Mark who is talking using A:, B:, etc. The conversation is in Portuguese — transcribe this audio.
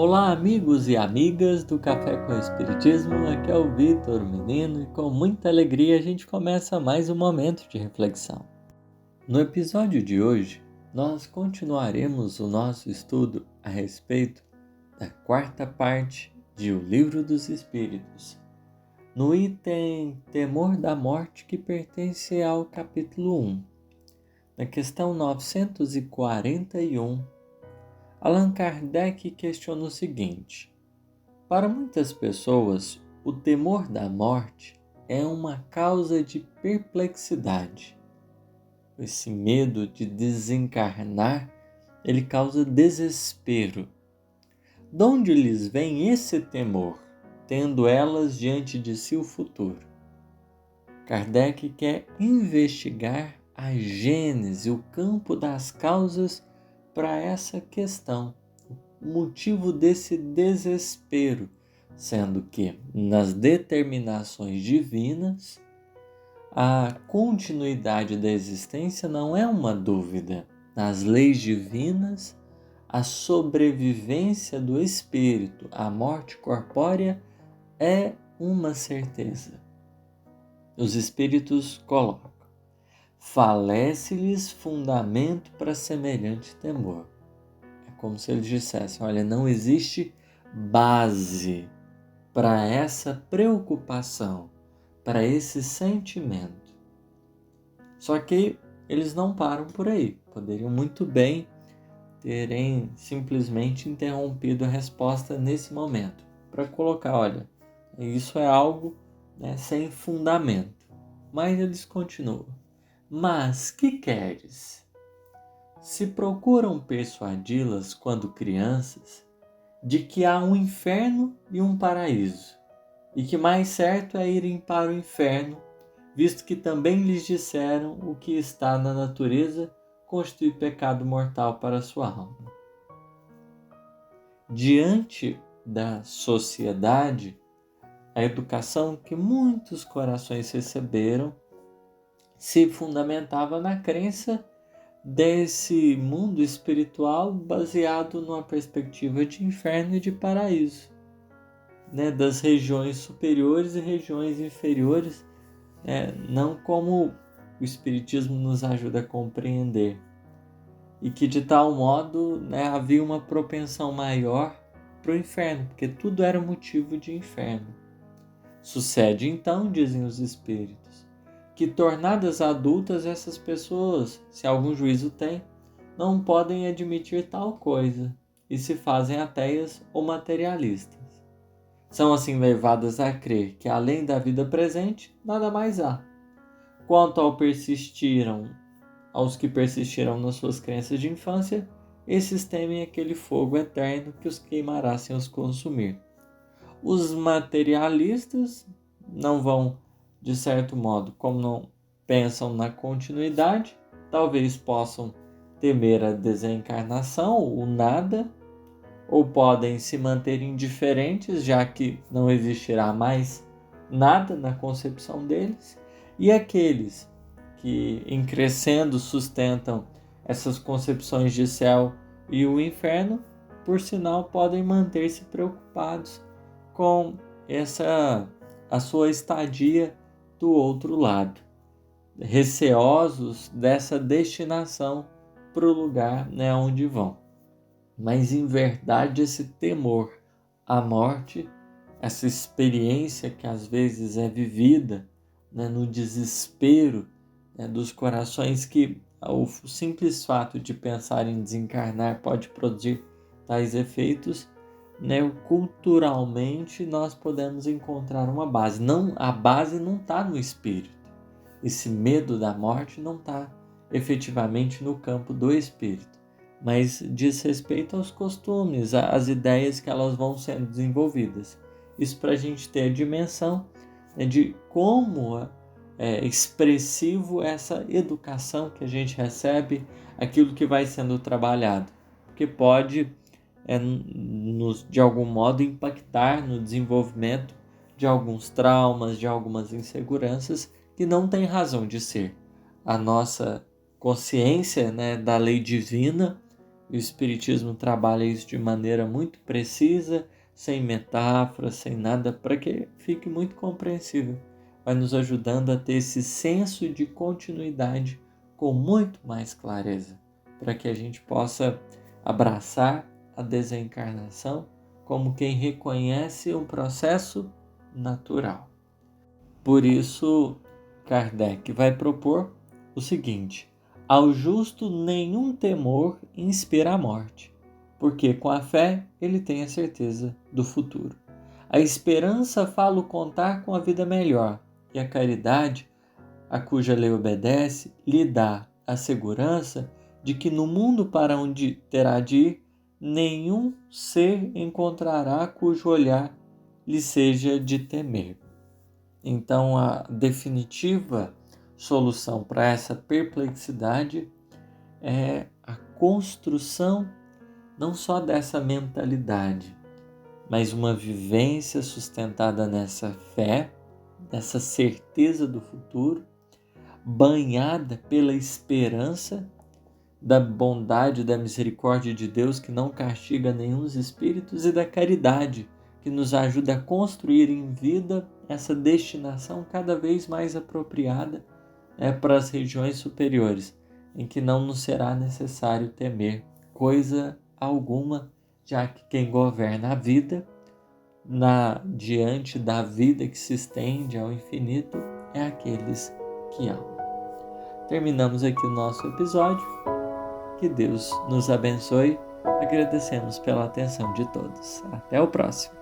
A: Olá, amigos e amigas do Café com Espiritismo. Aqui é o Vitor, menino, e com muita alegria a gente começa mais um momento de reflexão. No episódio de hoje, nós continuaremos o nosso estudo a respeito da quarta parte de O Livro dos Espíritos, no item Temor da Morte, que pertence ao capítulo 1. Na questão 941, Allan Kardec questiona o seguinte: para muitas pessoas, o temor da morte é uma causa de perplexidade. Esse medo de desencarnar, ele causa desespero. De onde lhes vem esse temor, tendo elas diante de si o futuro? Kardec quer investigar a gênese, o campo das causas para essa questão, o motivo desse desespero, sendo que nas determinações divinas a continuidade da existência não é uma dúvida. Nas leis divinas, a sobrevivência do espírito, a morte corpórea, é uma certeza. Os espíritos colocam: falece-lhes fundamento para semelhante temor. É como se eles dissessem: olha, não existe base para essa preocupação, para esse sentimento. Só que eles não param por aí. Poderiam muito bem terem simplesmente interrompido a resposta nesse momento, para colocar: olha, isso é algo, sem fundamento. Mas eles continuam: mas que queres? Se procuram persuadi-las quando crianças de que há um inferno e um paraíso, e que mais certo é irem para o inferno, visto que também lhes disseram o que está na natureza constitui pecado mortal para a sua alma. Diante da sociedade, a educação que muitos corações receberam se fundamentava na crença desse mundo espiritual baseado numa perspectiva de inferno e de paraíso, das regiões superiores e regiões inferiores, não como o Espiritismo nos ajuda a compreender, e que de tal modo havia uma propensão maior para o inferno, porque tudo era motivo de inferno. Sucede então, dizem os espíritos, que tornadas adultas essas pessoas, se algum juízo têm, não podem admitir tal coisa e se fazem ateias ou materialistas. São assim levadas a crer que além da vida presente, nada mais há. Quanto aos que persistiram nas suas crenças de infância, esses temem aquele fogo eterno que os queimará sem os consumir. Os materialistas não vão, de certo modo, como não pensam na continuidade, talvez possam temer a desencarnação, o nada, ou podem se manter indiferentes, já que não existirá mais nada na concepção deles. E aqueles que, em crescendo, sustentam essas concepções de céu e o inferno, por sinal, podem manter-se preocupados com a sua estadia do outro lado, receosos dessa destinação para o lugar onde vão. Mas em verdade esse temor à morte, essa experiência que às vezes é vivida no desespero dos corações, que o simples fato de pensar em desencarnar pode produzir tais efeitos, culturalmente nós podemos encontrar uma base. A base não está no espírito. Esse medo da morte não está efetivamente no campo do espírito, mas diz respeito aos costumes, às ideias que elas vão sendo desenvolvidas. Isso para a gente ter a dimensão de como é expressivo essa educação que a gente recebe, aquilo que vai sendo trabalhado, porque pode de algum modo impactar no desenvolvimento de alguns traumas, de algumas inseguranças que não têm razão de ser. A nossa consciência da lei divina E o Espiritismo trabalha isso de maneira muito precisa, sem metáforas, sem nada, para que fique muito compreensível. Vai nos ajudando a ter esse senso de continuidade com muito mais clareza, para que a gente possa abraçar a desencarnação como quem reconhece um processo natural. Por isso, Kardec vai propor o seguinte: ao justo nenhum temor inspira a morte, porque com a fé ele tem a certeza do futuro. A esperança fala o contar com a vida melhor, e a caridade, a cuja lei obedece, lhe dá a segurança de que no mundo para onde terá de ir, nenhum ser encontrará cujo olhar lhe seja de temer. Então, a definitiva solução para essa perplexidade é a construção não só dessa mentalidade, mas uma vivência sustentada nessa fé, nessa certeza do futuro, banhada pela esperança da bondade, da misericórdia de Deus que não castiga nenhum dos espíritos, e da caridade que nos ajuda a construir em vida essa destinação cada vez mais apropriada para as regiões superiores, em que não nos será necessário temer coisa alguma, já que quem governa a vida, diante da vida que se estende ao infinito, é aqueles que amam. Terminamos aqui o nosso episódio. Que Deus nos abençoe. Agradecemos pela atenção de todos. Até o próximo.